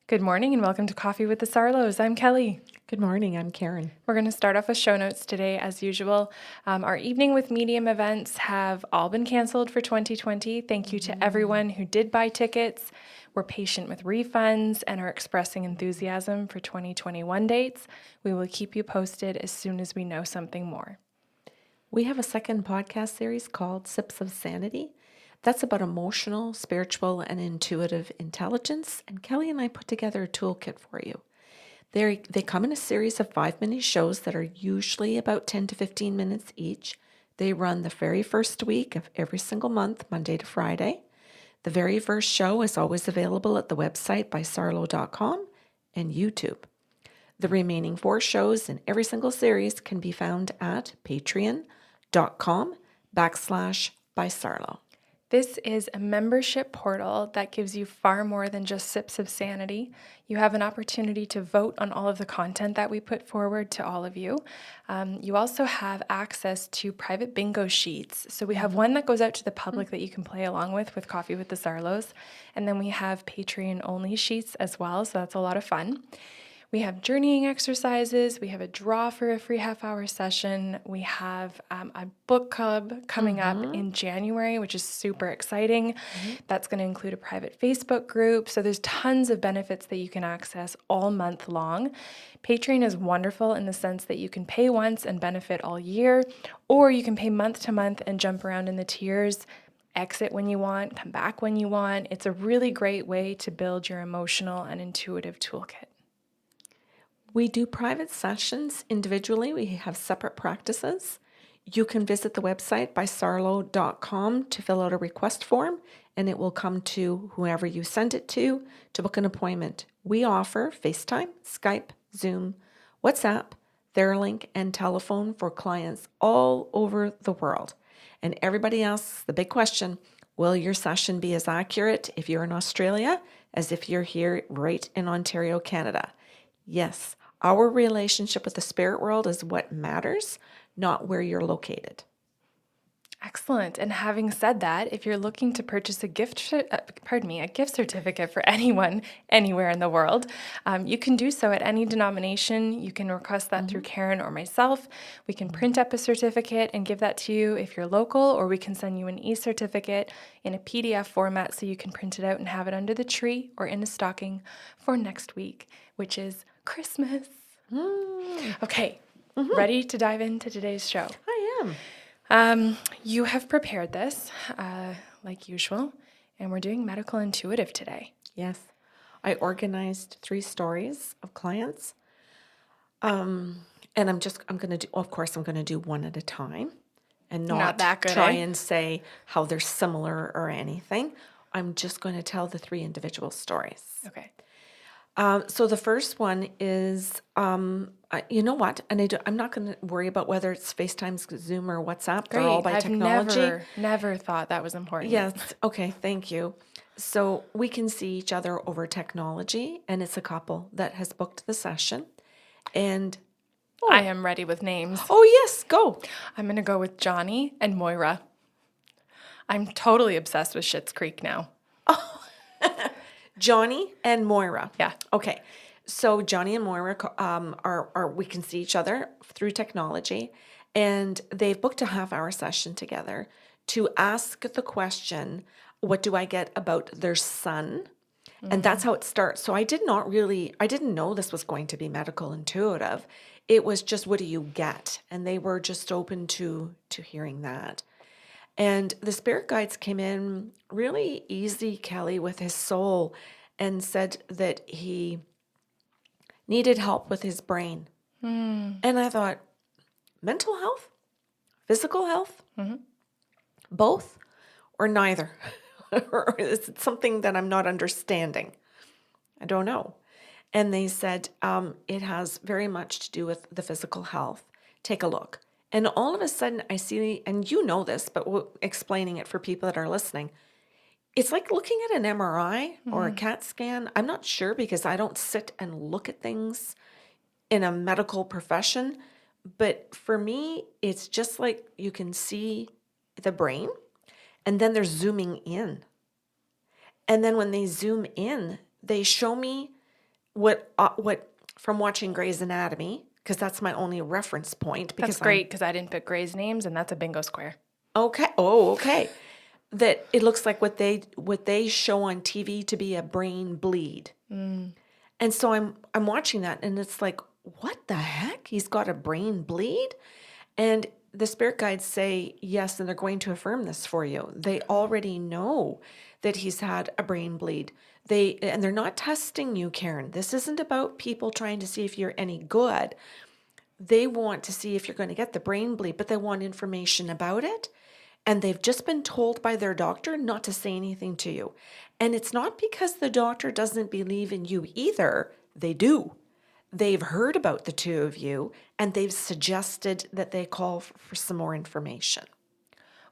Good morning and welcome to Coffee with the Sarlos. I'm Kelly. Good morning, I'm Karen. We're going to start off with show notes today as usual. Our Evening with Medium events have all been canceled for 2020. Thank you to everyone who did buy tickets, were patient with refunds, and are expressing enthusiasm for 2021 dates. We will keep you posted as soon as we know something more. We have a second podcast series called Sips of Sanity. That's about emotional, spiritual, and intuitive intelligence. And Kelly and I put together a toolkit for you. They come in a series of 5 mini shows that are usually about 10 to 15 minutes each. They run the very first week of every single month, Monday to Friday. The very first show is always available at the website by sarlo.com and YouTube. The remaining 4 shows in every single series can be found at patreon.com/by-Sarlo. This is a membership portal that gives you far more than just sips of sanity. You have an opportunity to vote on all of the content that we put forward to all of you. You also have access to private bingo sheets. So we have one that goes out to the public that you can play along with Coffee with the Sarlos. And then we have Patreon-only sheets as well, so that's a lot of fun. We have journeying exercises. We have a draw for a free half-hour session. We have a book club coming up in January, which is super exciting. That's going to include a private Facebook group. So there's tons of benefits that you can access all month long. Patreon is wonderful in the sense that you can pay once and benefit all year, or you can pay month to month and jump around in the tiers, exit when you want, come back when you want. It's a really great way to build your emotional and intuitive toolkit. We do private sessions individually. We have separate practices. You can visit the website by sarlo.com to fill out a request form, and it will come to whoever you send it to book an appointment. We offer FaceTime, Skype, Zoom, WhatsApp, TheraLink, and telephone for clients all over the world. And everybody asks the big question, will your session be as accurate if you're in Australia as if you're here right in Ontario, Canada? Yes, our relationship with the spirit world is what matters, not where you're located. Excellent. And having said that, if you're looking to purchase a gift certificate for anyone, anywhere in the world, you can do so at any denomination. You can request that through Karen or myself. We can print up a certificate and give that to you if you're local, or we can send you an e-certificate in a PDF format so you can print it out and have it under the tree or in a stocking for next week, which is Christmas. Okay, ready to dive into today's show? I am. You have prepared this, like usual, and we're doing medical intuitive today. Yes. I organized 3 stories of clients. And I'm going to do one at a time and not that good, try eh? and say how they're similar or anything. I'm just going to tell the 3 individual stories. Okay. So the first one is, you know what? And I'm not going to worry about whether it's FaceTime, Zoom, or WhatsApp. They're all by I've technology. never thought that was important. Yes. Okay. Thank you. So we can see each other over technology, and it's a couple that has booked the session. And I am ready with names. oh yes, go. I'm going to go with Johnny and Moira. I'm totally obsessed with Schitt's Creek now. Johnny and Moira. Yeah. Okay. So Johnny and Moira are we can see each other through technology, and they've booked a half-hour session together to ask the question, what do I get about their son? And that's how it starts. So I didn't know this was going to be medical intuitive. It was just, what do you get? And they were just open to hearing that. And the spirit guides came in really easy, Kelly, with his soul, and said that he needed help with his brain. And I thought, mental health? Physical health? Both? Or neither? Or is it something that I'm not understanding? I don't know. And they said, it has very much to do with the physical health. Take a look. And all of a sudden I see, and you know this, but explaining it for people that are listening, it's like looking at an MRI or a CAT scan. I'm not sure because I don't sit and look at things in a medical profession. But for me, it's just like you can see the brain, and then they're zooming in. And then when they zoom in, they show me what from watching Grey's Anatomy, because that's my only reference point. Because That's great because I didn't put Grey's names, and that's a bingo square. Okay. Oh, okay. That it looks like what they show on TV to be a brain bleed. And so I'm watching that, and it's like, what the heck? He's got a brain bleed? And the spirit guides say yes, and they're going to affirm this for you. They already know that he's had a brain bleed. They're not testing you, Karen. This isn't about people trying to see if you're any good. They want to see if you're going to get the brain bleed, but they want information about it. And they've just been told by their doctor not to say anything to you. And it's not because the doctor doesn't believe in you either. They do. They've heard about the two of you, and they've suggested that they call for some more information.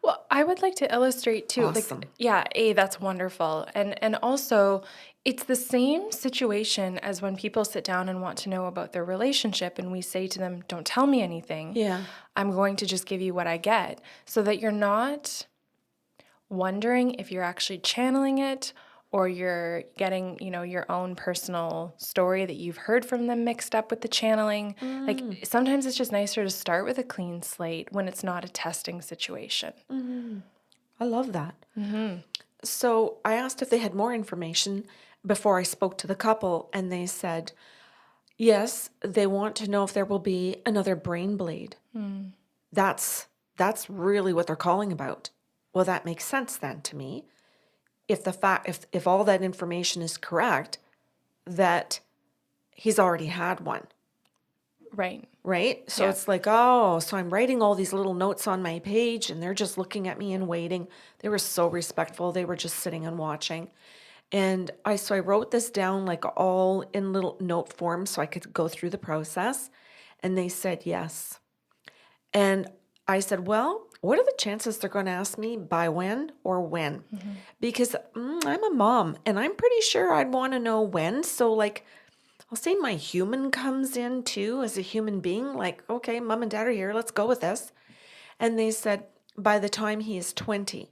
Well, I would like to illustrate too. Awesome. That's wonderful. And also it's the same situation as when people sit down and want to know about their relationship and we say to them, "Don't tell me anything. Yeah. I'm going to just give you what I get," so that you're not wondering if you're actually channeling it or you're getting, your own personal story that you've heard from them mixed up with the channeling. Like sometimes it's just nicer to start with a clean slate when it's not a testing situation. I love that. So I asked if they had more information before I spoke to the couple, and they said, yes, they want to know if there will be another brain bleed. That's really what they're calling about. Well, that makes sense then to me. If all that information is correct, that he's already had one. Right? So Yeah. it's like, oh, so I'm writing all these little notes on my page and they're just looking at me and waiting. They were so respectful. They were just sitting and watching. And I wrote this down like all in little note form so I could go through the process. And they said yes. And I said, well, what are the chances they're going to ask me by when or when? Because I'm a mom and I'm pretty sure I'd want to know when. So like, I'll say my human comes in too as a human being, like, okay, mom and dad are here, let's go with this. And they said, by the time he is 20.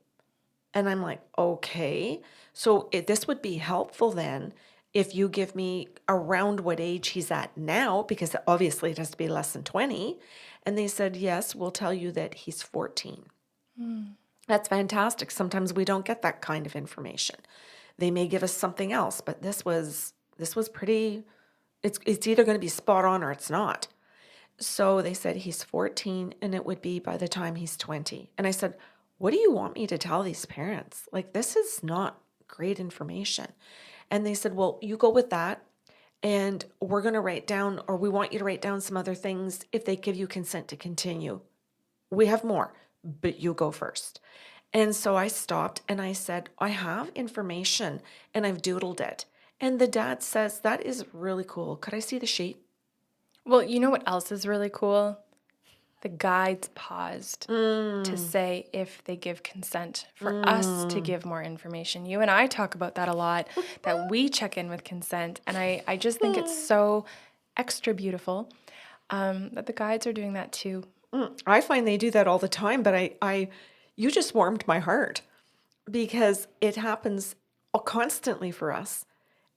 And I'm like, okay. So this would be helpful then if you give me around what age he's at now, because obviously it has to be less than 20. And they said, yes, we'll tell you that he's 14. That's fantastic. Sometimes we don't get that kind of information. They may give us something else, but this was pretty. It's either going to be spot on or it's not. So they said he's 14 and it would be by the time he's 20. And I said, what do you want me to tell these parents? Like, this is not great information. And they said, well, you go with that and we're going to write down, or we want you to write down some other things if they give you consent to continue. We have more, but you go first. And so I stopped and I said, I have information and I've doodled it. And the dad says, that is really cool. Could I see the sheet? Well, you know what else is really cool? The guides paused to say if they give consent for us to give more information. You and I talk about that a lot, that we check in with consent. And I just think it's so extra beautiful that the guides are doing that too. I find they do that all the time, but you just warmed my heart because it happens constantly for us.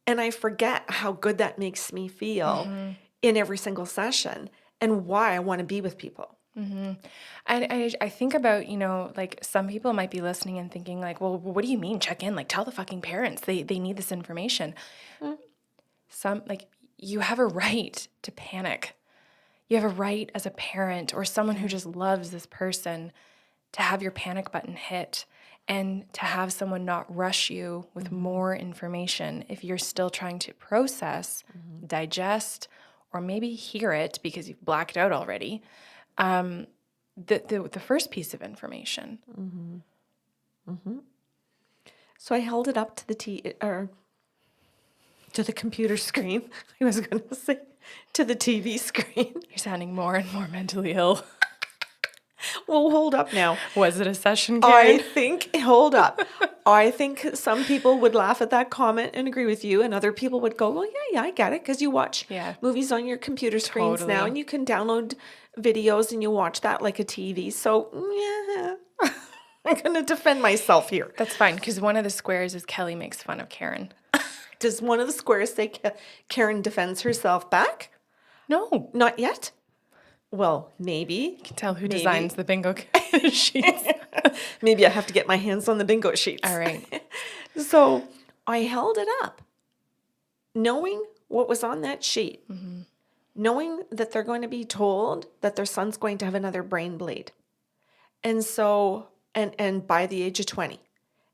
And I forget how good that makes me feel in every single session and why I want to be with people. And I think about, like some people might be listening and thinking like, well, what do you mean check in? Like tell the fucking parents they need this information. You have a right to panic. You have a right as a parent or someone who just loves this person to have your panic button hit and to have someone not rush you with more information if you're still trying to process, digest, or maybe hear it because you've blacked out already. The first piece of information. So I held it up to to the computer screen. I was going to say to the TV screen. You're sounding more and more mentally ill. Well, hold up now. Was it a session, Karen? Hold up. I think some people would laugh at that comment and agree with you, and other people would go, well, yeah, I get it, because you watch movies on your computer screens now, and you can download videos and you watch that like a TV. So, yeah, I'm going to defend myself here. That's fine, because one of the squares is Kelly makes fun of Karen. Does one of the squares say Karen defends herself back? No. Not yet. Well, maybe. Can tell who Maybe. designs the bingo sheets. Maybe I have to get my hands on the bingo sheets. All right. So I held it up, knowing what was on that sheet, knowing that they're going to be told that their son's going to have another brain bleed. And so, and by the age of 20,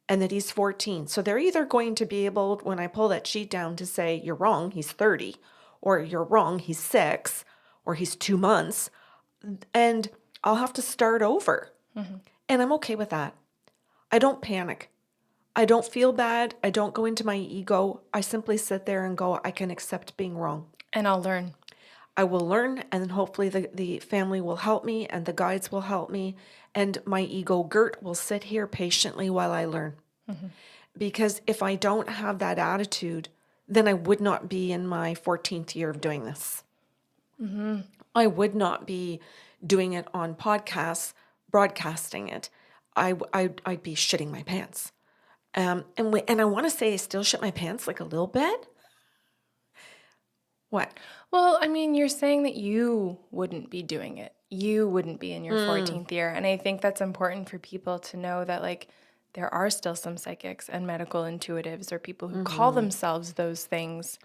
and that he's 14. So they're either going to be able, when I pull that sheet down, to say, you're wrong, he's 30, or you're wrong, he's 6, or he's 2 months, and I'll have to start over. And I'm okay with that. I don't panic. I don't feel bad. I don't go into my ego. I simply sit there and go, I can accept being wrong. And I'll learn. I will learn, and then hopefully the family will help me, and the guides will help me, and my ego, Gert, will sit here patiently while I learn. Because if I don't have that attitude, then I would not be in my 14th year of doing this. I would not be doing it on podcasts, broadcasting it. I'd be shitting my pants. And I want to say I still shit my pants like a little bit. What? Well, I mean, you're saying that you wouldn't be doing it. You wouldn't be in your 14th year. And I think that's important for people to know that, like, there are still some psychics and medical intuitives or people who call themselves those things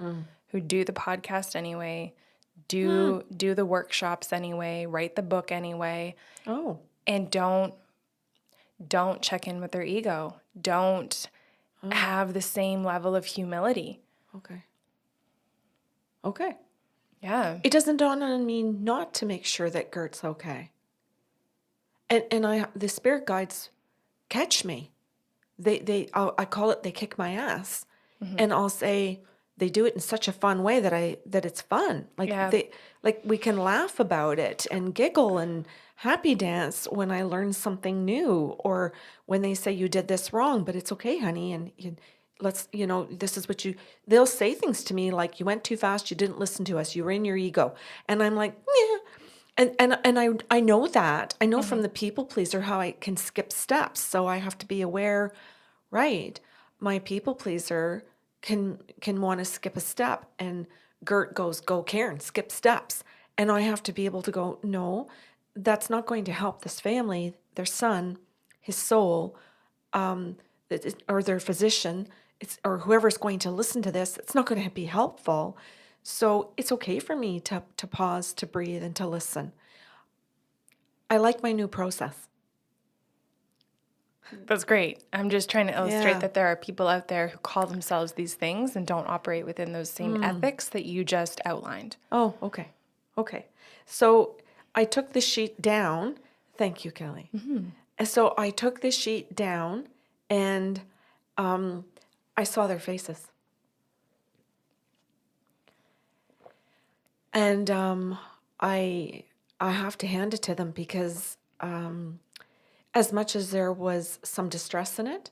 who do the podcast anyway, do the workshops anyway, write the book anyway, Oh. and don't check in with their ego. Don't have the same level of humility. Okay. Yeah. It doesn't dawn on me not to make sure that Gert's okay. And the spirit guides catch me. I call it, they kick my ass. And I'll say, they do it in such a fun way that it's fun. Like Yeah. we can laugh about it and giggle and happy dance when I learn something new, or when they say you did this wrong, but it's okay, honey. And this is what they'll say things to me like, you went too fast, you didn't listen to us, you were in your ego. And I'm like, yeah. And I know that. I know from the people pleaser how I can skip steps. So I have to be aware, right? My people pleaser can want to skip a step, and Gert goes, go Karen, skip steps. And I have to be able to go, no, that's not going to help this family, their son, his soul, or their physician, or whoever's going to listen to this. It's not going to be helpful. So it's okay for me to pause, to breathe, and to listen. I like my new process. That's great. I'm just trying to illustrate Yeah. that there are people out there who call themselves these things and don't operate within those same ethics that you just outlined. Oh, okay. Okay. So I took the sheet down. Thank you, Kelly. And so I took the sheet down, and I saw their faces. And I have to hand it to them, because as much as there was some distress in it,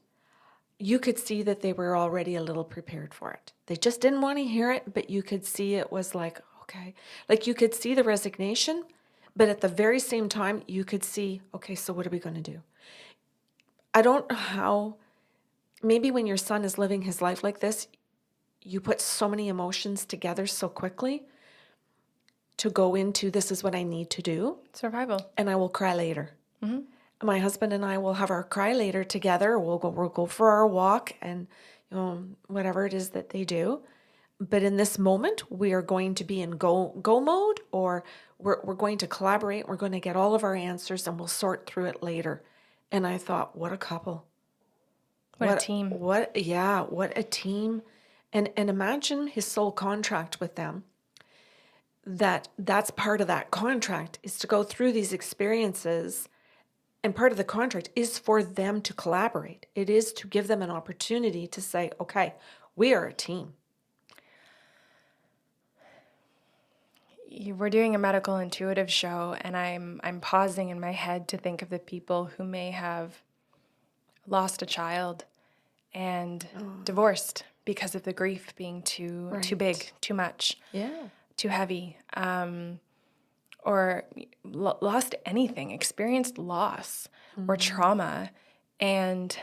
you could see that they were already a little prepared for it. They just didn't want to hear it, but you could see it was like, okay. Like, you could see the resignation, but at the very same time, you could see, okay, so what are we going to do? I don't know how, maybe when your son is living his life like this, you put so many emotions together so quickly to go into, this is what I need to do, Survival. and I will cry later. My husband and I will have our cry later together. We'll go for our walk, and whatever it is that they do. But in this moment, we are going to be in go mode, or we're going to collaborate. We're going to get all of our answers, and we'll sort through it later. And I thought, what a couple. What a team. What a team. And imagine his soul contract with them. That's part of that contract, is to go through these experiences. And part of the contract is for them to collaborate. It is to give them an opportunity to say, okay, we are a team. We're doing a medical intuitive show, and I'm pausing in my head to think of the people who may have lost a child and divorced because of the grief being too big, too much, too heavy, or lost anything, experienced loss or trauma, and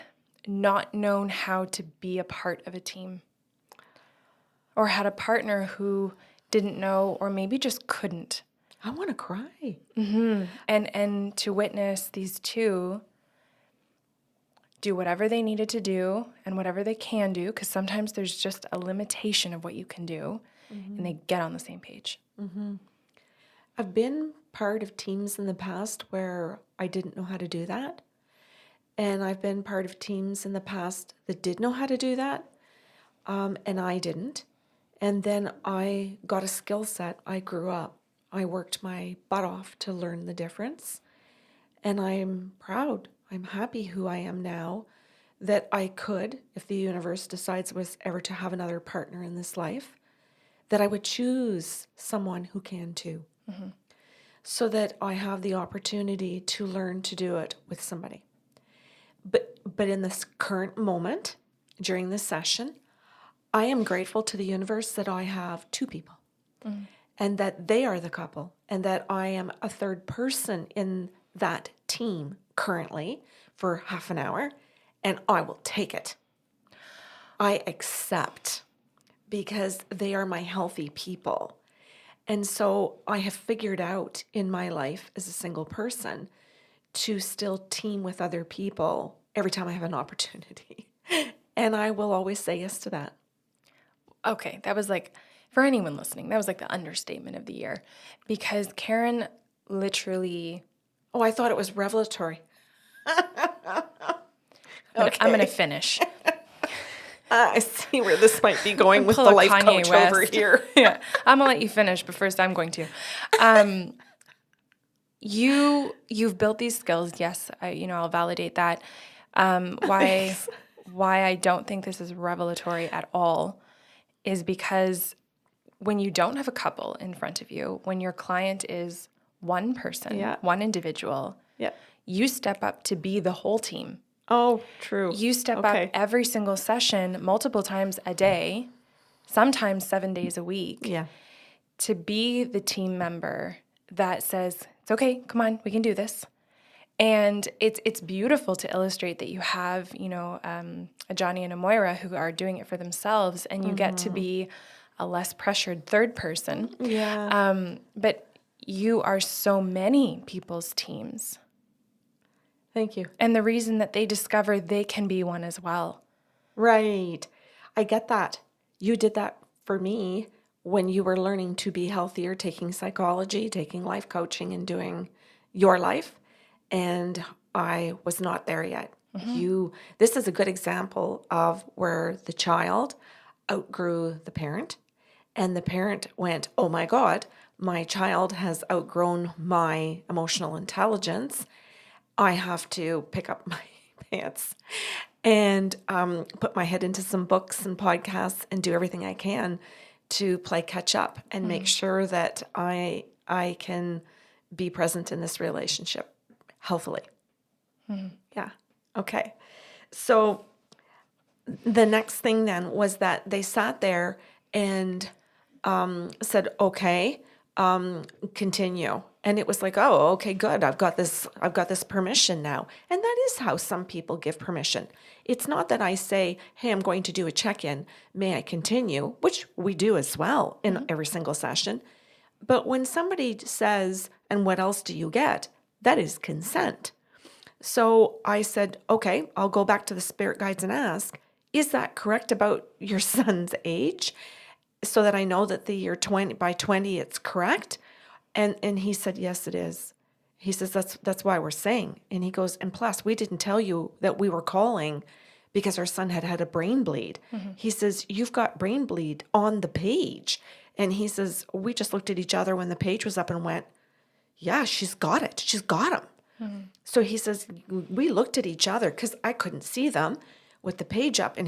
not known how to be a part of a team. or had a partner who didn't know or maybe just couldn't. I want to cry. And to witness these two do whatever they needed to do and whatever they can do, because sometimes there's just a limitation of what you can do, and they get on the same page. I've been part of teams in the past where I didn't know how to do that. And I've been part of teams in the past that did know how to do that, and I didn't. And then I got a skill set. I grew up. I worked my butt off to learn the difference. And I'm proud. I'm happy who I am now, that I could, if the universe decides was ever to have another partner in this life, that I would choose someone who can too. So that I have the opportunity to learn to do it with somebody. But in this current moment, during this session, I am grateful to the universe that I have two people and that they are the couple and that I am a third person in that team currently for half an hour, and I will take it. I accept because they are my healthy people. And so I have figured out in my life as a single person to still team with other people every time I have an opportunity. And I will always say yes to that. Okay, that was like, for anyone listening, that was like the understatement of the year, because Karen literally. Oh, I thought it was revelatory. I'm gonna finish. I see where this might be going with Pull the a life Kanye coach West. over here. Yeah, I'm gonna let you finish, but first I'm going to. You've built these skills. Yes, I'll validate that. Why I don't think this is revelatory at all is because when you don't have a couple in front of you, when your client is one person, Yeah. one individual, Yeah. you step up to be the whole team. Oh, true. You step Okay. up every single session, multiple times a day, sometimes 7 days a week, Yeah. to be the team member that says, it's okay, come on, we can do this. And it's beautiful to illustrate that you have, a Johnny and a Moira who are doing it for themselves, and you get to be a less pressured third person. Yeah. But you are so many people's teams. Thank you. And the reason that they discover they can be one as well. Right. I get that. You did that for me when you were learning to be healthier, taking psychology, taking life coaching, and doing your life. And I was not there yet. This is a good example of where the child outgrew the parent, and the parent went, "Oh my God, my child has outgrown my emotional intelligence. I have to pick up my pants and put my head into some books and podcasts and do everything I can to play catch up and make sure that I can be present in this relationship healthily." Yeah. Okay. So the next thing then was that they sat there and said, "Okay, continue." And it was like, "Oh, okay, good. I've got this permission now." And that is how some people give permission. It's not that I say, "Hey, I'm going to do a check-in. May I continue?" Which we do as well in every single session. But when somebody says, "And what else do you get?" that is consent. So I said, "Okay, I'll go back to the spirit guides and ask, is that correct about your son's age? So that I know that the year 20 by 20 it's correct." And he said, "Yes, it is." He says, that's why we're saying. And he goes, "And plus, we didn't tell you that we were calling because our son had had a brain bleed." He says, "You've got brain bleed on the page." And he says, "We just looked at each other when the page was up and went, yeah, she's got it. She's got him." So he says, "We looked at each other because I couldn't see them with the page up." And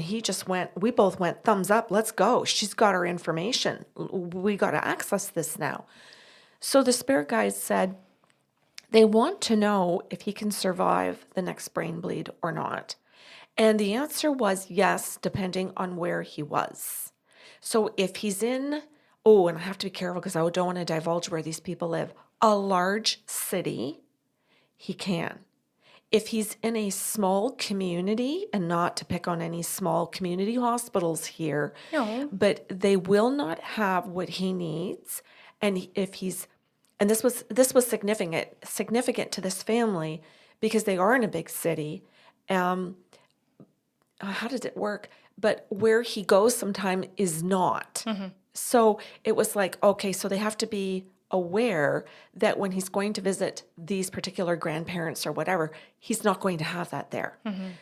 we both went, "Thumbs up, let's go. She's got our information. We got to access this now." So the spirit guides said they want to know if he can survive the next brain bleed or not. And the answer was yes, depending on where he was. So if he's in, and I have to be careful because I don't want to divulge where these people live, a large city, he can. If he's in a small community, and not to pick on any small community hospitals here, No. but they will not have what he needs. And if he's, and this was significant to this family because they are in a big city. How does it work? But where he goes sometime is not. So it was like, okay, so they have to be aware that when he's going to visit these particular grandparents or whatever, he's not going to have that there.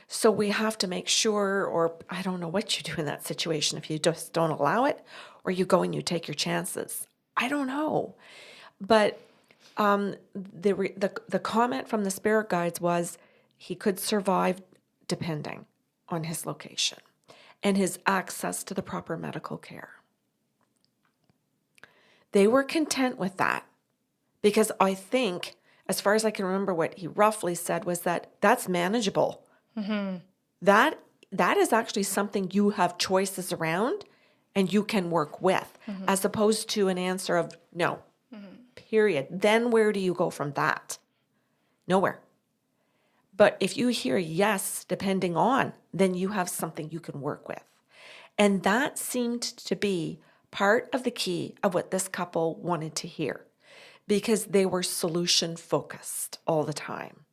So we have to make sure, or I don't know what you do in that situation, if you just don't allow it, or you go and you take your chances. I don't know. But the comment from the spirit guides was he could survive depending on his location and his access to the proper medical care. They were content with that because I think, as far as I can remember, what he roughly said was that that's manageable. That is actually something you have choices around and you can work with, as opposed to an answer of no, period. Then where do you go from that? Nowhere. But if you hear yes, depending on, then you have something you can work with. And that seemed to be part of the key of what this couple wanted to hear because they were solution focused all the time.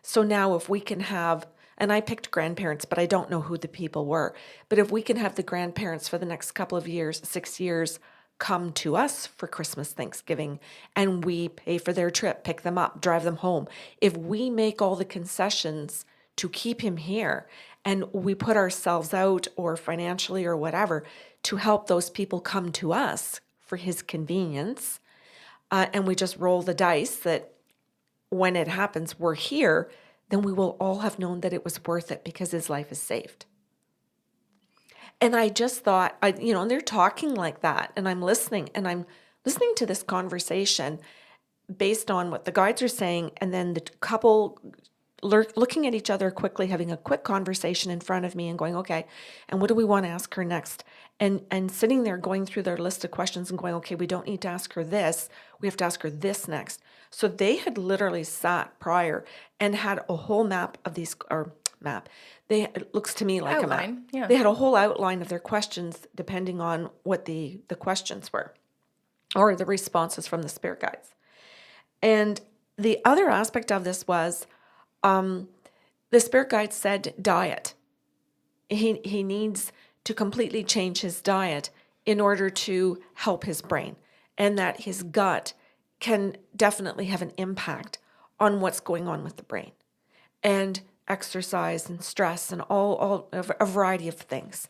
So now if we can have, and I picked grandparents, but I don't know who the people were, but if we can have the grandparents for the next couple of years, 6 years, come to us for Christmas, Thanksgiving, and we pay for their trip, pick them up, drive them home. If we make all the concessions to keep him here and we put ourselves out or financially or whatever to help those people come to us for his convenience, and we just roll the dice that when it happens, we're here, then we will all have known that it was worth it because his life is saved. And I just thought, and they're talking like that, and I'm listening to this conversation based on what the guides are saying, and then the couple looking at each other quickly, having a quick conversation in front of me and going, okay, and what do we want to ask her next? And sitting there going through their list of questions and going, okay, we don't need to ask her this. We have to ask her this next. So they had literally sat prior and had a whole map of these, or map. It looks to me like Outline, a map. yeah. They had a whole outline of their questions depending on what the questions were or the responses from the spirit guides. And the other aspect of this was the spirit guide said diet. He needs to completely change his diet in order to help his brain, and that his gut can definitely have an impact on what's going on with the brain, and exercise and stress and all a variety of things.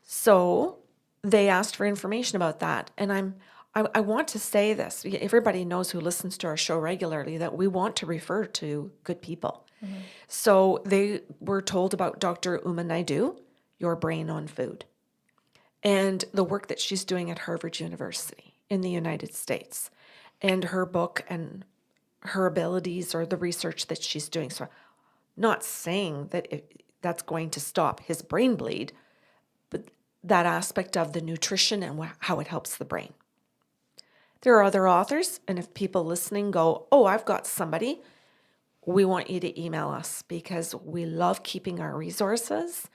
So they asked for information about that, and I want to say this. Everybody knows who listens to our show regularly that we want to refer to good people. So they were told about Dr. Uma Naidu, Your Brain on Food, and the work that she's doing at Harvard University in the United States, and her book and her abilities or the research that she's doing. So not saying that that's going to stop his brain bleed, but that aspect of the nutrition and how it helps the brain. There are other authors, and if people listening go, oh, I've got somebody, we want you to email us because we love keeping our resources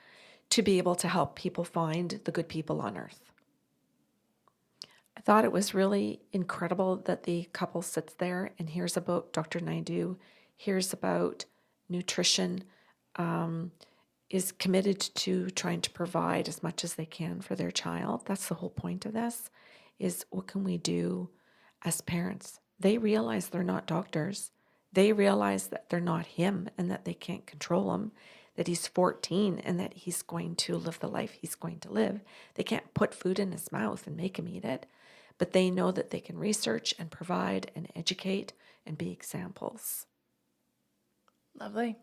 to be able to help people find the good people on earth. I thought it was really incredible that the couple sits there and hears about Dr. Naidu, hears about nutrition, is committed to trying to provide as much as they can for their child. That's the whole point of this, is what can we do as parents? They realize they're not doctors. They realize that they're not him and that they can't control him, that he's 14 and that he's going to live the life he's going to live. They can't put food in his mouth and make him eat it, but they know that they can research and provide and educate and be examples. Lovely.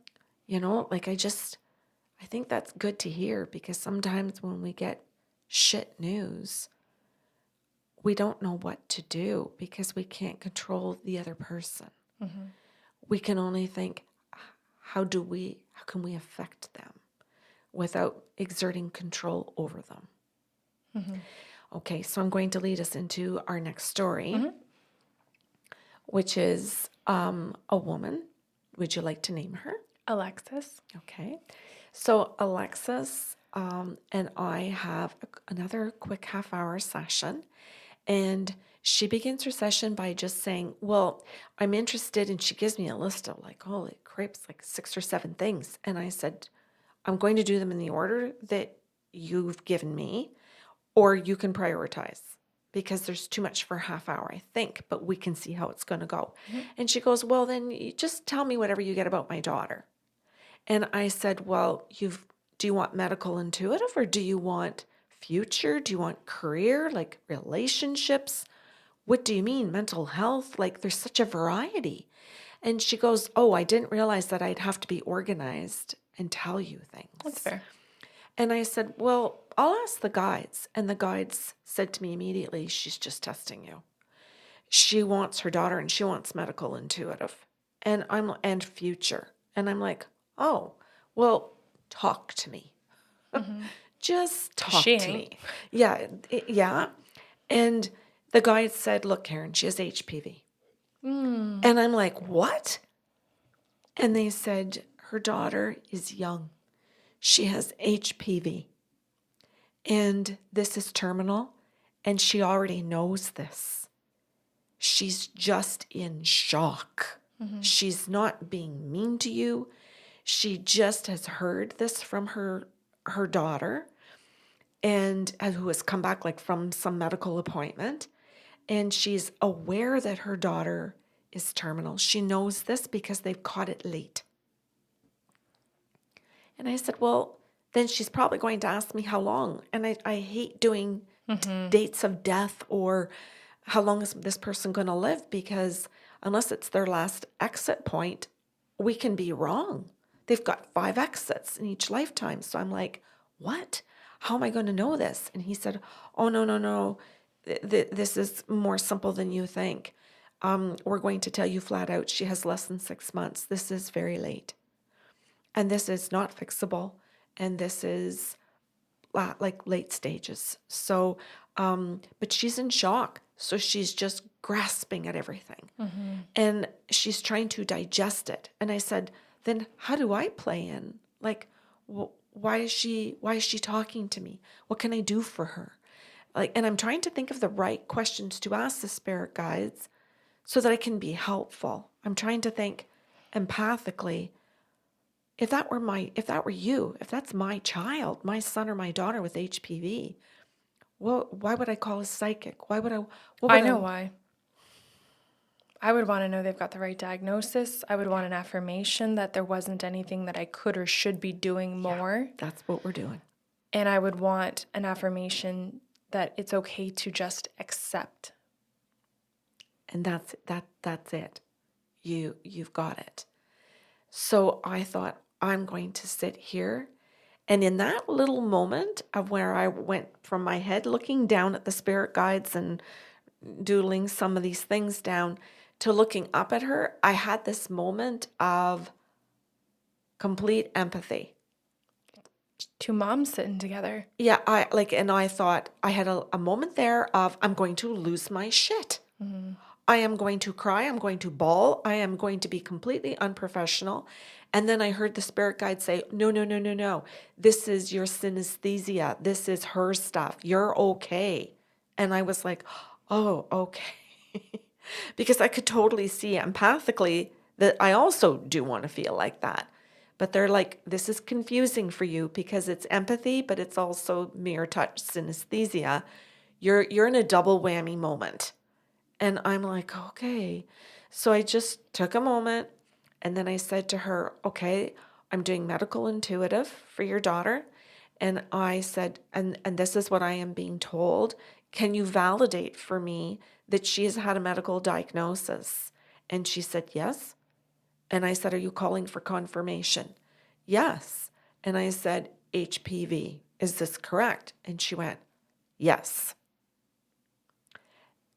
I think that's good to hear because sometimes when we get shit news, we don't know what to do because we can't control the other person. We can only think, how can we affect them without exerting control over them? Okay, so I'm going to lead us into our next story, which is a woman Would you like to name her? Alexis. Okay. So Alexis and I have another quick half-hour session. And she begins her session by just saying, well, I'm interested. And she gives me a list of like, holy crapes, like 6 or 7 things. And I said, I'm going to do them in the order that you've given me, or you can prioritize because there's too much for a half hour, I think, but we can see how it's going to go. And she goes, well, then you just tell me whatever you get about my daughter. And I said, well, do you want medical intuitive or do you want future? Do you want career, like relationships? What do you mean? Mental health? Like there's such a variety. And she goes, oh, I didn't realize that I'd have to be organized and tell you That's things. fair. And I said, well, I'll ask the guides. And the guides said to me immediately, she's just testing you. She wants her daughter and she wants medical intuitive and future. And I'm like, oh, well, talk to me. Just 'Cause she talk to ain't. me. Yeah, yeah. And the guide said, look, Karen, she has HPV. And I'm like, what? And they said, her daughter is young. She has HPV. And this is terminal. And she already knows this. She's just in shock. She's not being mean to you. She just has heard this from her daughter and who has come back like from some medical appointment. And she's aware that her daughter is terminal. She knows this because they've caught it late. And I said, well, then she's probably going to ask me how long. And I hate doing dates of death or how long is this person going to live, because unless it's their last exit point, we can be wrong. They've got 5 exits in each lifetime. So I'm like, what? How am I going to know this? And he said, oh, no, no, no. This is more simple than you think. We're going to tell you flat out she has less than 6 months. This is very late. And this is not fixable. And this is like late stages. So, but she's in shock. So she's just grasping at everything. And she's trying to digest it. And I said, then how do I play in? Like, why is she talking to me? What can I do for her? Like, and I'm trying to think of the right questions to ask the spirit guides so that I can be helpful. I'm trying to think empathically. If that were you, if that's my child, my son or my daughter with HPV, well, why would I call a psychic? What I would know why. I would want to know they've got the right diagnosis. I would want an affirmation that there wasn't anything that I could or should be doing more. That's what we're doing. And I would want an affirmation that it's okay to just accept. And that's it. You've got it. So I thought, I'm going to sit here. And in that little moment of where I went from my head looking down at the spirit guides and doodling some of these things down to looking up at her, I had this moment of complete empathy. 2 moms sitting together. Yeah, and I thought I had a moment there of I'm going to lose my shit. I am going to cry. I'm going to bawl. I am going to be completely unprofessional. And then I heard the spirit guide say, no, no, no, no, no. This is your synesthesia. This is her stuff. You're okay. And I was like, oh, okay. Because I could totally see empathically that I also do want to feel like that. But they're like, this is confusing for you because it's empathy, but it's also mirror touch synesthesia. You're in a double whammy moment. And I'm like, okay. So I just took a moment and then I said to her, okay, I'm doing medical intuitive for your daughter. And I said, and this is what I am being told. Can you validate for me that she has had a medical diagnosis? And she said, yes. And I said, are you calling for confirmation? Yes. And I said, HPV, is this correct? And she went, yes.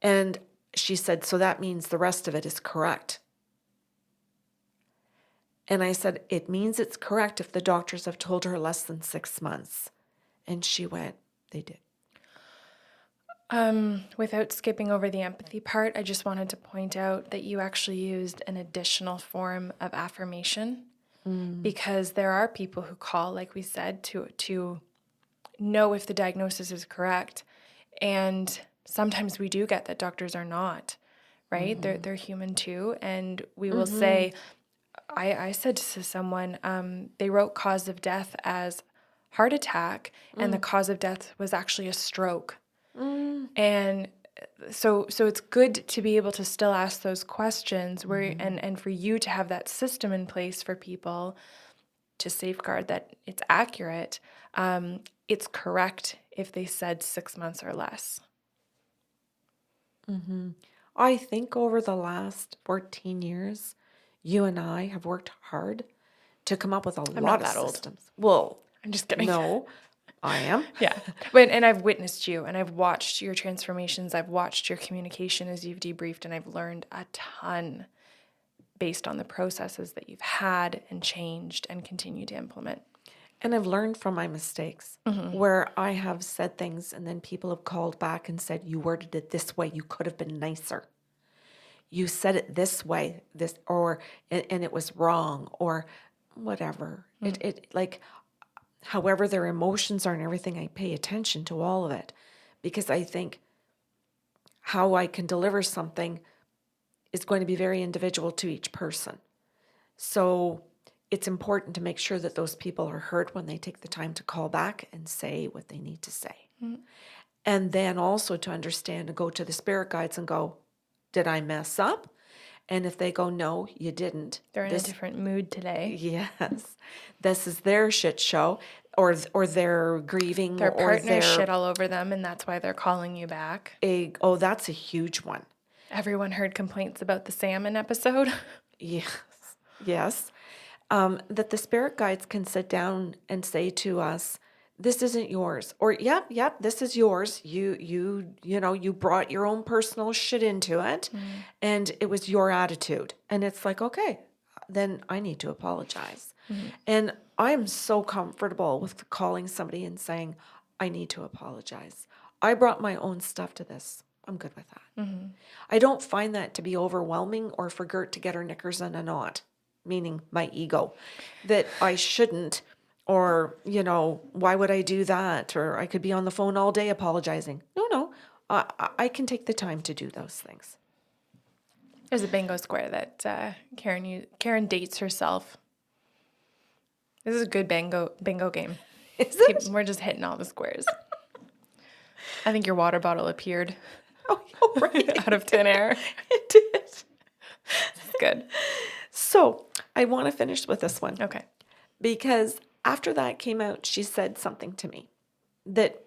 And she said, so that means the rest of it is correct. And I said, it means it's correct if the doctors have told her less than 6 months. And she went, they did. Without skipping over the empathy part, I just wanted to point out that you actually used an additional form of affirmation because there are people who call, like we said, to know if the diagnosis is correct. And sometimes we do get that doctors are not, right? They're human too. And we will say, I said to someone, they wrote cause of death as heart attack, and the cause of death was actually a stroke. And so it's good to be able to still ask those questions where and for you to have that system in place for people to safeguard that it's accurate. It's correct if they said 6 months or less. I think over the last 14 years, you and I have worked hard to come up with a I'm lot not of that old. systems. Well, I'm just kidding. no, I am. Yeah. And I've witnessed you and I've watched your transformations. I've watched your communication as you've debriefed, and I've learned a ton based on the processes that you've had and changed and continue to implement. And I've learned from my mistakes where I have said things and then people have called back and said, you worded it this way. You could have been nicer. You said it this way, and it was wrong, or whatever. It like, however their emotions are and everything, I pay attention to all of it because I think how I can deliver something is going to be very individual to each person. So it's important to make sure that those people are heard when they take the time to call back and say what they need to say. And then also to understand and go to the spirit guides and go, did I mess up? And if they go, no, you didn't. They're in a different mood today. Yes. This is their shit show, or they're grieving, Their or partner shit all over them, and that's why they're calling you back. oh, that's a huge one. Everyone heard complaints about the salmon episode. Yes. Yes. That the spirit guides can sit down and say to us, this isn't yours, or yep, this is yours. You know, you brought your own personal shit into it and it was your attitude. And it's like, okay, then I need to apologize. And I'm so comfortable with calling somebody and saying, I need to apologize. I brought my own stuff to this. I'm good with that. I don't find that to be overwhelming or for Gert to get her knickers in a knot, meaning my ego, that I shouldn't, or, you know, why would I do that? Or I could be on the phone all day apologizing. No, I can take the time to do those things. There's a bingo square that Karen dates herself. This is a good bingo game. Is it? We're just hitting all the squares. I think your water bottle appeared Oh, right. out of thin air. It did. It's good. So I want to finish with this one. Okay. Because after that came out, she said something to me that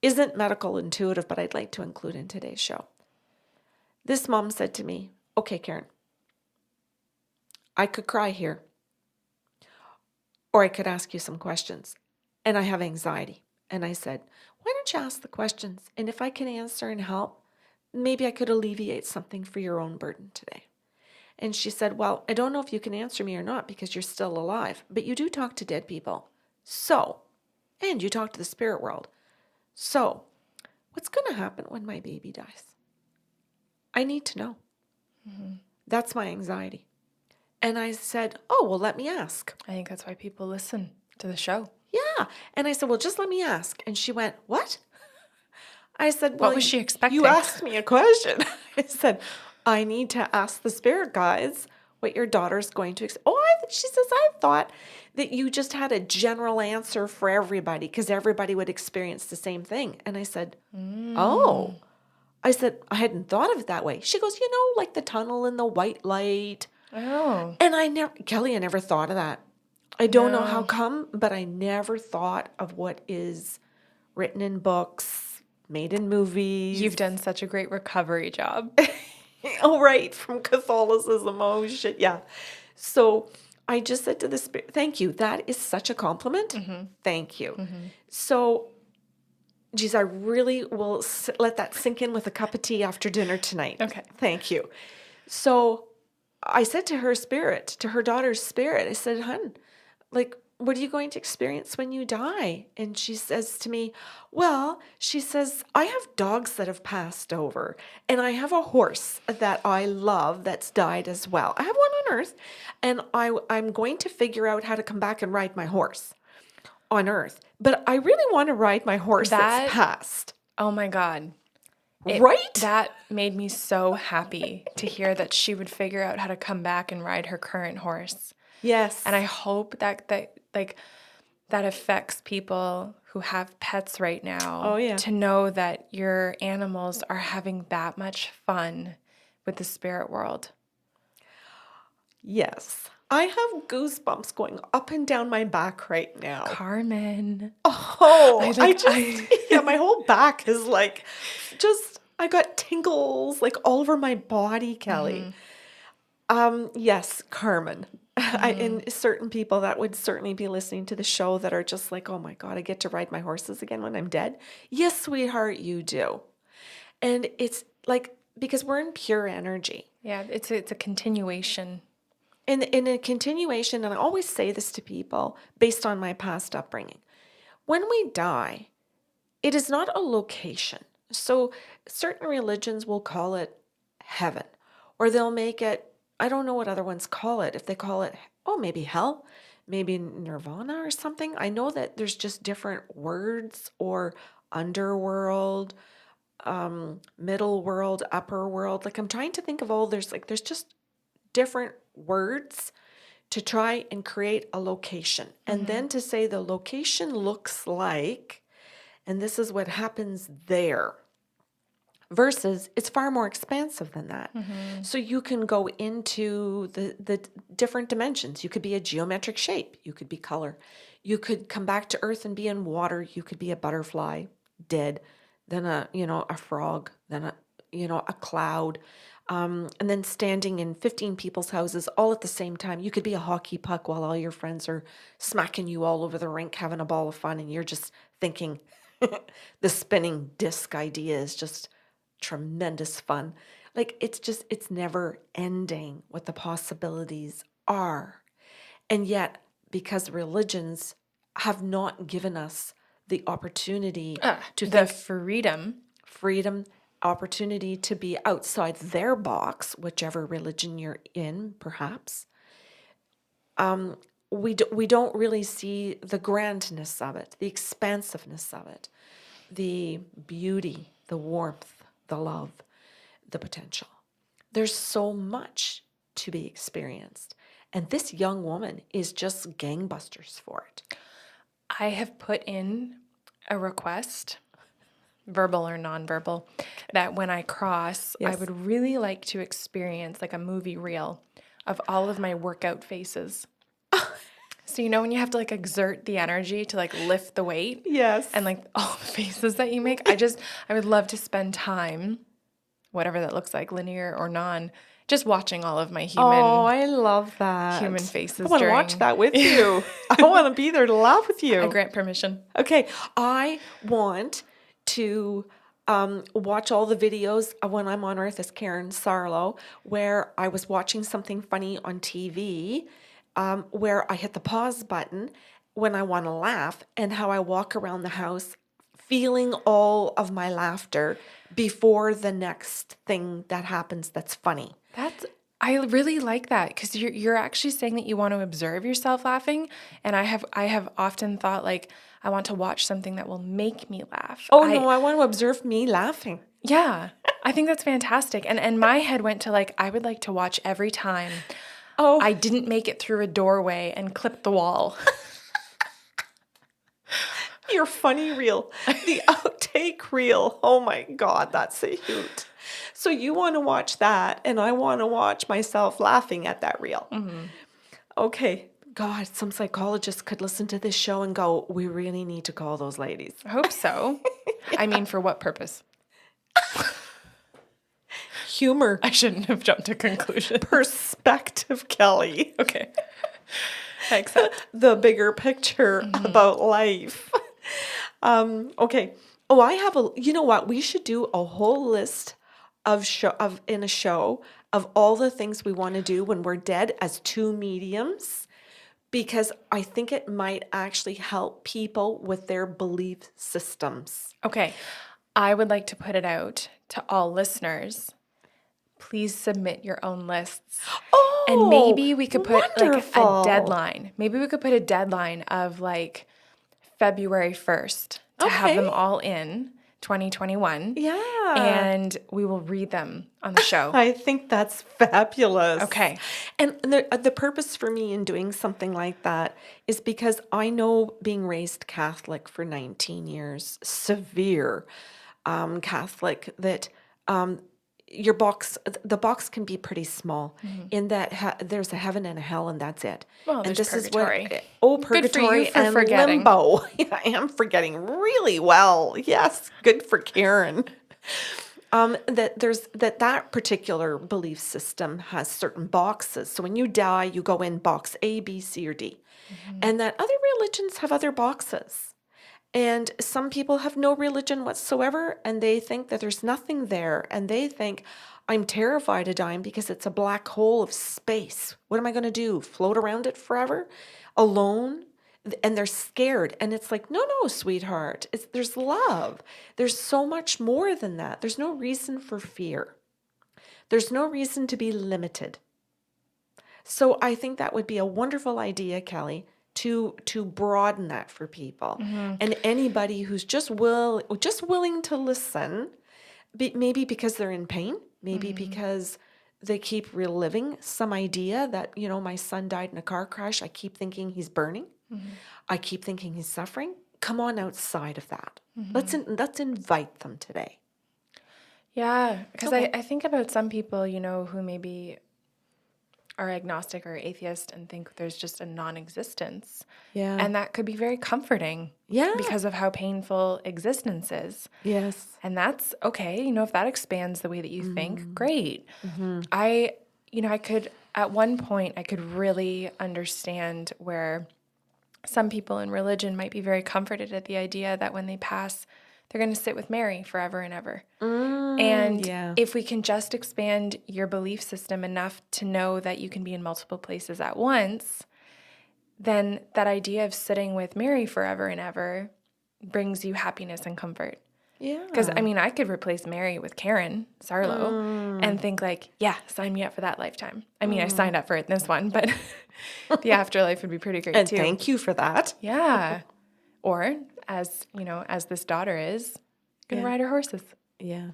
isn't medical intuitive, but I'd like to include in today's show. This mom said to me, okay, Karen, I could cry here, or I could ask you some questions, and I have anxiety. And I said, why don't you ask the questions? And if I can answer and help, maybe I could alleviate something for your own burden today. And she said, well, I don't know if you can answer me or not because you're still alive, but you do talk to dead people. So, and you talk to the spirit world. So, what's going to happen when my baby dies? I need to know. That's my anxiety. And I said, oh, well, let me ask. I think that's why people listen to the show. Yeah. And I said, well, just let me ask. And she went, what? I said, well, What was she expecting? You asked me a question. I said, I need to ask the spirit guides what your daughter's going to. She says, I thought that you just had a general answer for everybody because everybody would experience the same thing. And I said, oh. I said, I hadn't thought of it that way. She goes, you know, like the tunnel and the white light. Oh. And Kelly, I never thought of that. I don't know No. how come, but I never thought of what is written in books, made in movies. You've done such a great recovery job. Oh, right, from Catholicism. Oh, shit, yeah. So I just said to the spirit, thank you. That is such a compliment. Thank you. So, geez, I really will let that sink in with a cup of tea after dinner tonight. Okay. Thank you. So I said to her spirit, to her daughter's spirit, I said, hun, like, what are you going to experience when you die? And she says to me, well, she says, I have dogs that have passed over, and I have a horse that I love that's died as well. I have one on earth, and I'm going to figure out how to come back and ride my horse on earth. But I really want to ride my horse that's That, passed. oh my God. Right? That made me so happy to hear that she would figure out how to come back and ride her current horse. Yes. And I hope that affects people who have pets right now. Oh, yeah. To know that your animals are having that much fun with the spirit world. Yes. I have goosebumps going up and down my back right now. Carmen. Oh, yeah, my whole back is like, I got tingles like all over my body, Kelly. Yes, Carmen. And certain people that would certainly be listening to the show that are just like, oh my God, I get to ride my horses again when I'm dead. Yes, sweetheart, you do. And it's like, because we're in pure energy. Yeah, it's a continuation. And in a continuation, and I always say this to people based on my past upbringing, when we die, it is not a location. So certain religions will call it heaven, or they'll make it, I don't know what other ones call it. If they call it, maybe hell, maybe nirvana or something. I know that there's just different words, or underworld, middle world, upper world. Like I'm trying to think of there's just different words to try and create a location. And then to say the location looks like, and this is what happens there, versus it's far more expansive than that. So you can go into the different dimensions. You could be a geometric shape. You could be color. You could come back to earth and be in water. You could be a butterfly, dead, then a frog, then a cloud, and then standing in 15 people's houses all at the same time. You could be a hockey puck while all your friends are smacking you all over the rink, having a ball of fun, and you're just thinking the spinning disc idea is just tremendous fun. Like it's never ending what the possibilities are. And yet, because religions have not given us the opportunity to The think freedom, opportunity to be outside their box, whichever religion you're in, perhaps, we don't really see the grandness of it, the expansiveness of it, the beauty, the warmth, the love, the potential. There's so much to be experienced. And this young woman is just gangbusters for it. I have put in a request, verbal or nonverbal, that when I cross, I Yes. would really like to experience like a movie reel of all of my workout faces. So when you have to like exert the energy to like lift the weight, Yes. and like all the faces that you make, I would love to spend time, whatever that looks like, linear or non, just watching all of my I love that. human faces I want to during- watch that with you. I want to be there to laugh with you. I grant permission. Okay, I want to watch all the videos of when I'm on Earth as Karen Sarlo, where I was watching something funny on TV, where I hit the pause button when I want to laugh, and how I walk around the house feeling all of my laughter before the next thing that happens that's funny. I really like that, because you're actually saying that you want to observe yourself laughing, and I have often thought like I want to watch something that will make me laugh. Oh no, I want to observe me laughing. Yeah, I think that's fantastic, and my head went to like I would like to watch every time I didn't make it through a doorway and clip the wall. Your funny reel, the outtake reel. Oh my God, that's a hoot. So you want to watch that, and I want to watch myself laughing at that reel. Okay. God, some psychologists could listen to this show and go, we really need to call those ladies. I hope so. I mean, for what purpose? Humor. I shouldn't have jumped to conclusions. Perspective, Kelly. Okay. I accept. The bigger picture about life. Okay. Oh, I have you know what? We should do a whole list in a show of all the things we want to do when we're dead as two mediums, because I think it might actually help people with their belief systems. Okay. I would like to put it out to all listeners. Please submit your own lists. And Oh, maybe we could put like a wonderful. deadline. Maybe we could put a deadline of like February 1st to have Okay. them all in 2021. Yeah. And we will read them on the show. I think that's fabulous. Okay. And the purpose for me in doing something like that is because I know, being raised Catholic for 19 years, severe Catholic, that the box can be pretty small, in that there's a heaven and a hell, and that's it. Well, And there's this purgatory. is what, Good for you purgatory for and forgetting. limbo. I am forgetting really well. Yes, good for Karen. That particular belief system has certain boxes. So when you die, you go in box A, B, C, or D. And that other religions have other boxes. And some people have no religion whatsoever, and they think that there's nothing there. And they think, I'm terrified of dying because it's a black hole of space. What am I going to do? Float around it forever? Alone? And they're scared. And it's like, no, sweetheart. There's love. There's so much more than that. There's no reason for fear. There's no reason to be limited. So I think that would be a wonderful idea, Kelly, to broaden that for people. And anybody who's just willing to listen, maybe because they're in pain, maybe because they keep reliving some idea that, my son died in a car crash. I keep thinking he's burning. I keep thinking he's suffering. Come on outside of that. Let's invite them today. Yeah, because Okay. I think about some people, who maybe are agnostic or atheist and think there's just a non-existence. Yeah. And that could be very comforting. Yeah. Because of how painful existence is. Yes. And that's okay. If that expands the way that you think, great. I could, at one point, I could really understand where some people in religion might be very comforted at the idea that when they pass, they're going to sit with Mary forever and ever. And Yeah. if we can just expand your belief system enough to know that you can be in multiple places at once, then that idea of sitting with Mary forever and ever brings you happiness and comfort. Yeah. Because, I could replace Mary with Karen Sarlo and think like, yeah, sign me up for that lifetime. I signed up for it in this one, but the afterlife would be pretty great And too. thank you for that. Yeah. Or as this daughter is, gonna Yeah. ride her horses. Yeah.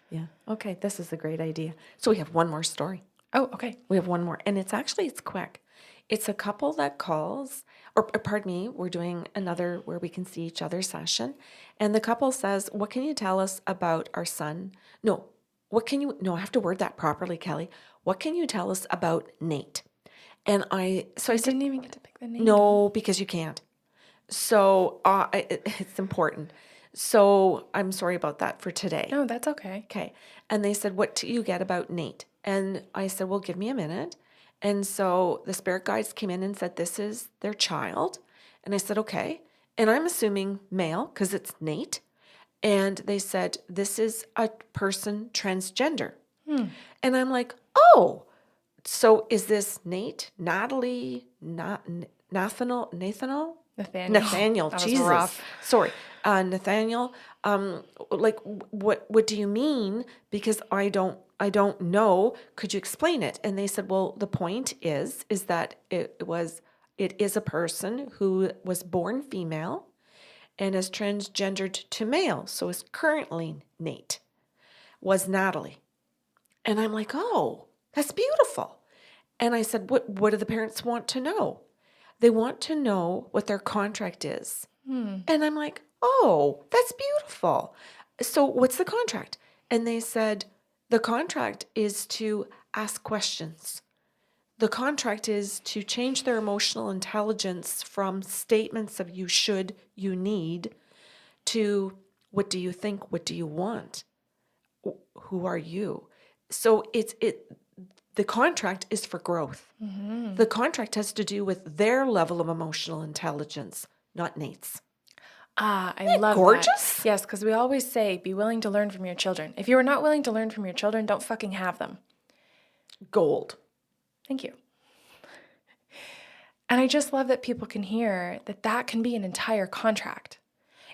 Yeah. Okay, this is a great idea. So we have one more story. Oh, okay. We have one more, and it's quick. It's a couple that calls, or pardon me, we're doing another where we can see each other session. And the couple says, what can you tell us about our son? No, I have to word that properly, Kelly. What can you tell us about Nate? And I said, Didn't even get to pick the name. no, because you can't. So it's important. So I'm sorry about that for today. No, that's okay. Okay. And they said, what do you get about Nate? And I said, well, give me a minute. And so the spirit guides came in and said, this is their child. And I said, okay. And I'm assuming male because it's Nate. And they said, this is a person transgender. And I'm like, oh, so is this Nate, Natalie, Nathaniel? Nathaniel. Nathaniel, That was Jesus. rough. Sorry. Nathaniel, what do you mean? Because I don't know. Could you explain it? And they said, well, the point is that it is a person who was born female and is transgendered to male. So is currently Nate, was Natalie. And I'm like, oh, that's beautiful. And I said, what do the parents want to know? They want to know what their contract is. And I'm like, oh, that's beautiful. So what's the contract? And they said, the contract is to ask questions. The contract is to change their emotional intelligence from statements of you should, you need, to what do you think? What do you want? Who are you? So the contract is for growth. The contract has to do with their level of emotional intelligence, not Nate's. Ah, I love gorgeous? that. Yes, because we always say, be willing to learn from your children. If you are not willing to learn from your children, don't fucking have them. Gold. Thank you. And I just love that people can hear that that can be an entire contract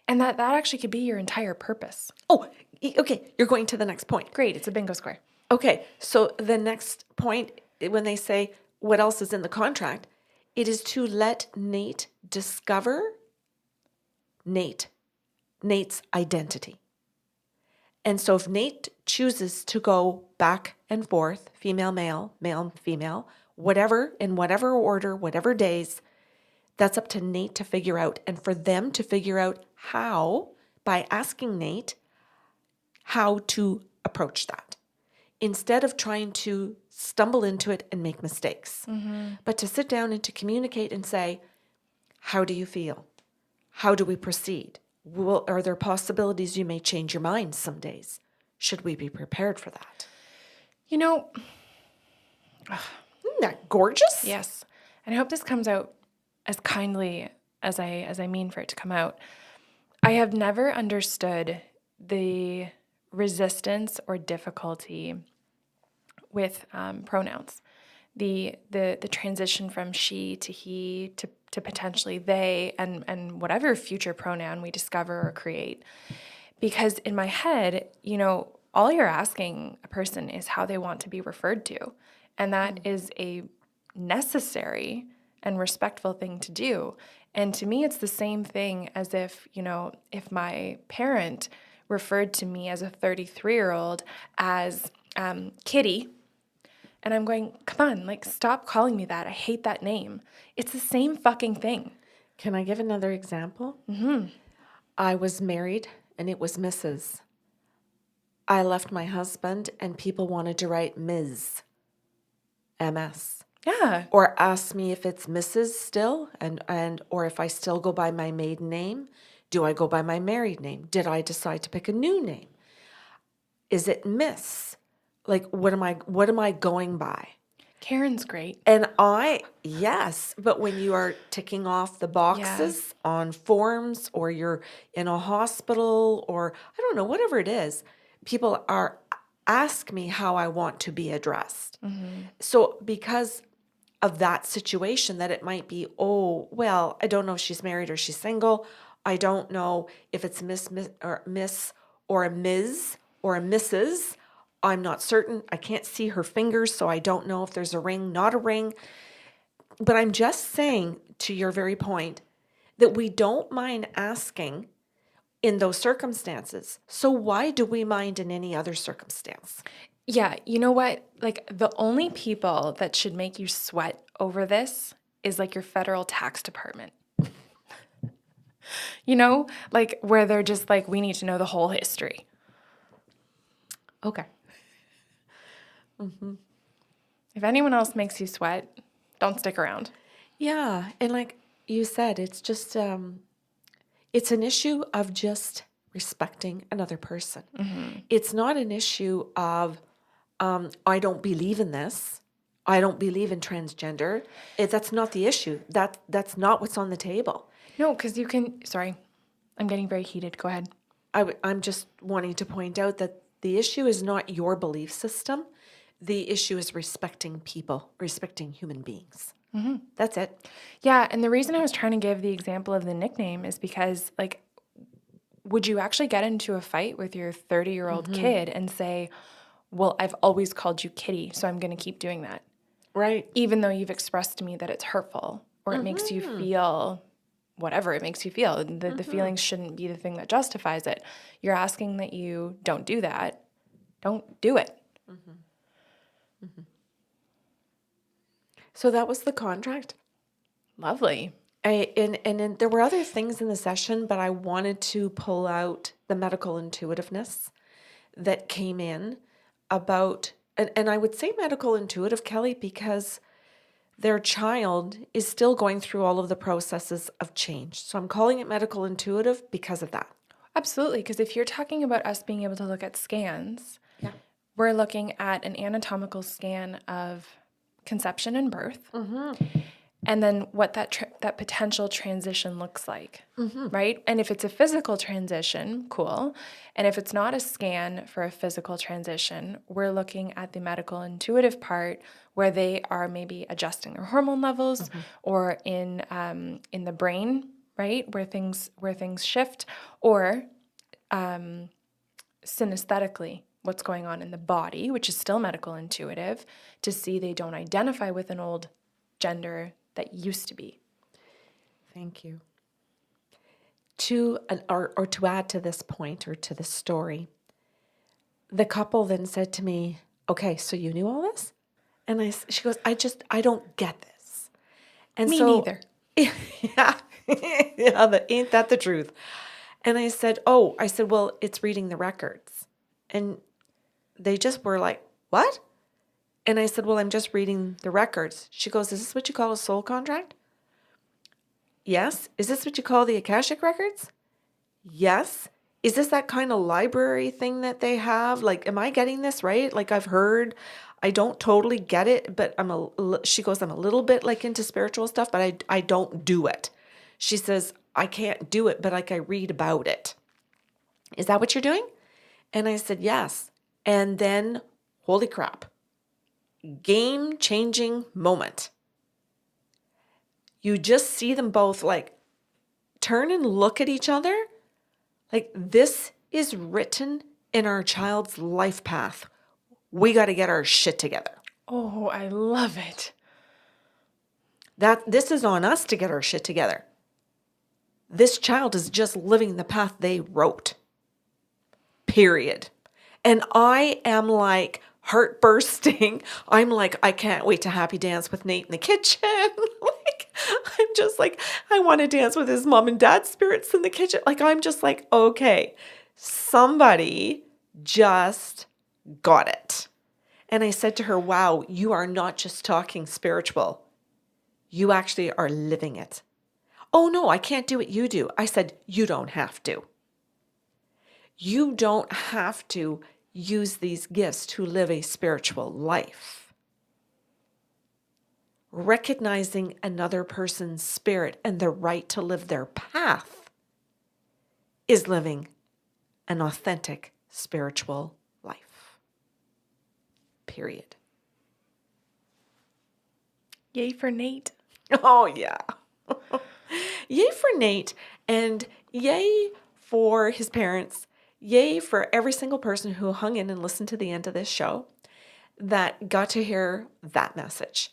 and that that actually could be your entire purpose. Oh, okay. You're going to the next point. Great. It's a bingo square. Okay. So the next point, when they say what else is in the contract, it is to let Nate discover Nate's identity. And so if Nate chooses to go back and forth, female, male, male, female, whatever, in whatever order, whatever days, that's up to Nate to figure out, and for them to figure out how, by asking Nate how to approach that, instead of trying to stumble into it and make mistakes, but to sit down and to communicate and say, how do you feel? How do we proceed? Are there possibilities you may change your mind some days? Should we be prepared for that? You know, Isn't that gorgeous? yes. And I hope this comes out as kindly as I mean for it to come out. I have never understood the resistance or difficulty with pronouns. The transition from she to he to potentially they and whatever future pronoun we discover or create. Because in my head, all you're asking a person is how they want to be referred to. And that is a necessary and respectful thing to do. And to me, it's the same thing as if my parent referred to me as a 33-year-old as Kitty. And I'm going, come on, stop calling me that. I hate that name. It's the same fucking thing. Can I give another example? I was married and it was Mrs. I left my husband and people wanted to write Ms. MS. Yeah. Or ask me if it's Mrs. still or if I still go by my maiden name. Do I go by my married name? Did I decide to pick a new name? Is it Miss? What am I going by? Karen's great. And yes, but when you are ticking off the boxes on forms or you're in a hospital or I don't know, whatever it is, people ask me how I want to be addressed. So because of that situation that it might be, oh, well, I don't know if she's married or she's single. I don't know if it's Miss or a Ms. or a Mrs. I'm not certain. I can't see her fingers, so I don't know if there's a ring, not a ring. But I'm just saying, to your very point, that we don't mind asking in those circumstances. So why do we mind in any other circumstance? Yeah, you know what? The only people that should make you sweat over this is your federal tax department. Where they're just we need to know the whole history. Okay. If anyone else makes you sweat, don't stick around. Yeah, and like you said, it's just it's an issue of just respecting another person. It's not an issue of I don't believe in this. I don't believe in transgender. That's not the issue. That's not what's on the table. No, because you can. Sorry, I'm getting very heated. Go ahead. I'm just wanting to point out that the issue is not your belief system. The issue is respecting people, respecting human beings. That's it. Yeah, and the reason I was trying to give the example of the nickname is because, would you actually get into a fight with your 30-year-old kid and say, well, I've always called you Kitty, so I'm going to keep doing that? Right. Even though you've expressed to me that it's hurtful or it makes you feel whatever it makes you feel. The feelings shouldn't be the thing that justifies it. You're asking that you don't do that. Don't do it. So that was the contract. Lovely. And there were other things in the session, but I wanted to pull out the medical intuitiveness that came in about, and I would say medical intuitive, Kelly, because their child is still going through all of the processes of change. So I'm calling it medical intuitive because of that. Absolutely, because if you're talking about us being able to look at scans, we're looking at an anatomical scan of conception and birth, and then what that that potential transition looks like, right? And if it's a physical transition, cool. And if it's not a scan for a physical transition, we're looking at the medical intuitive part where they are maybe adjusting their hormone levels or in the brain, right, where things shift, or synesthetically what's going on in the body, which is still medical intuitive, to see they don't identify with an old gender that used to be. Thank you. Or to add to this point or to this story, the couple then said to me, "Okay, so you knew all this?" And she goes, I don't get this." And Me so, neither. yeah, ain't that the truth? And I said, well, it's reading the records. And they just were like, "What?" And I said, "Well, I'm just reading the records." She goes, "Is this what you call a soul contract?" "Yes." "Is this what you call the Akashic records?" "Yes." "Is this that kind of library thing that they have? Like, am I getting this right? Like, I've heard, I don't totally get it, but she goes, "I'm a little bit like into spiritual stuff, but I don't do it." She says, "I can't do it, but like I read about it." "Is that what you're doing?" And I said, "Yes." And then, holy crap, game-changing moment. You just see them both like turn and look at each other. Like, this is written in our child's life path. We got to get our shit together. Oh, I love it. This is on us to get our shit together. This child is just living the path they wrote. Period. And I am like heart bursting. I'm like, I can't wait to happy dance with Nate in the kitchen. Like, I'm just like, I want to dance with his mom and dad spirits in the kitchen. Like, I'm just like, okay, somebody just got it. And I said to her, "Wow, you are not just talking spiritual. You actually are living it." "Oh no, I can't do what you do." I said, "You don't have to. You don't have to use these gifts to live a spiritual life. Recognizing another person's spirit and the right to live their path is living an authentic spiritual life. Period." Yay for Nate. Oh, yeah. Yay for Nate, and yay for his parents. Yay for every single person who hung in and listened to the end of this show that got to hear that message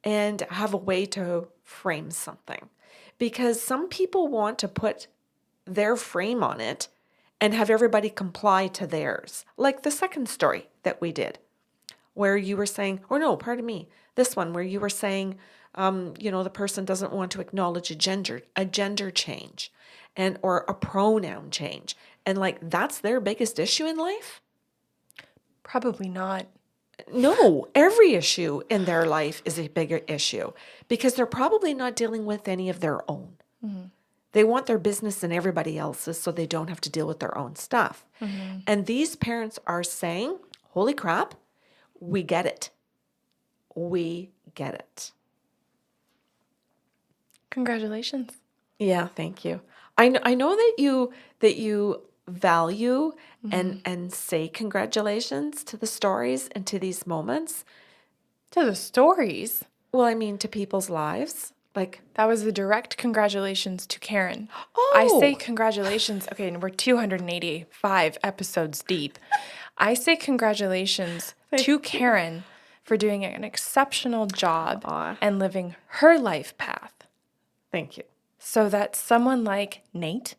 and have a way to frame something. Because some people want to put their frame on it and have everybody comply to theirs. Like the second story that we did, where you were saying, or no, pardon me, this one where you were saying, the person doesn't want to acknowledge a gender change or a pronoun change. And like, that's their biggest issue in life? Probably not. No, every issue in their life is a bigger issue because they're probably not dealing with any of their own. Mm-hmm. They want their business and everybody else's so they don't have to deal with their own stuff. Mm-hmm. And these parents are saying, holy crap, we get it. We get it. Congratulations. Yeah, thank you. I know that you value and say congratulations to the stories and to these moments. To the stories? Well, I mean, to people's lives. Like, that was the direct congratulations to Karen. Oh. I say congratulations. Okay, and we're 285 episodes deep. I say congratulations to Karen for doing an exceptional job and living her life path. Thank you. So that someone like Nate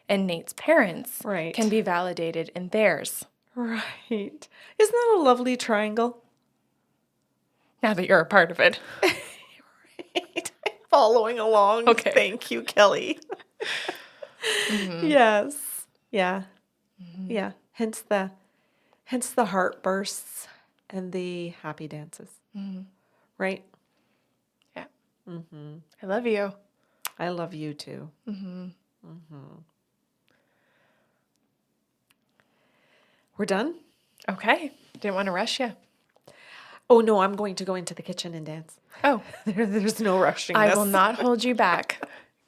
and Nate's parents can be validated in theirs. Right. Isn't that a lovely triangle? Now that you're a part of it. Right. I'm following along. Okay. Thank you, Kelly. Mm-hmm. Yes. Yeah. Mm-hmm. Yeah. Hence the heart bursts and the happy dances. Mm-hmm. Right? Yeah. Mm-hmm. I love you. I love you too. Mm-hmm. Mm-hmm. We're done? Okay. Didn't want to rush you. Oh no, I'm going to go into the kitchen and dance. Oh, There's no rushing I this. will not hold you back.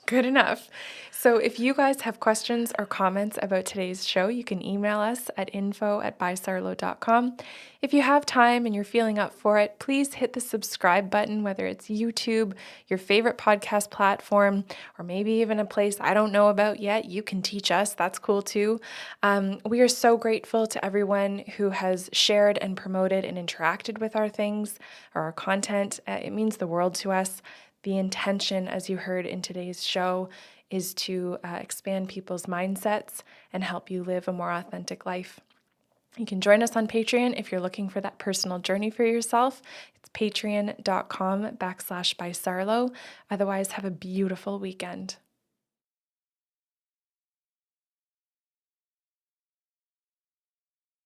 Good enough. So, if you guys have questions or comments about today's show, you can email us at info@bysarlo.com. If you have time and you're feeling up for it, please hit the subscribe button, whether it's YouTube, your favorite podcast platform, or maybe even a place I don't know about yet. You can teach us. That's cool too. We are so grateful to everyone who has shared and promoted and interacted with our things or our content. It means the world to us. The intention, as you heard in today's show, is to expand people's mindsets and help you live a more authentic life. You can join us on Patreon if you're looking for that personal journey for yourself. It's patreon.com/bysarlo. Otherwise, have a beautiful weekend.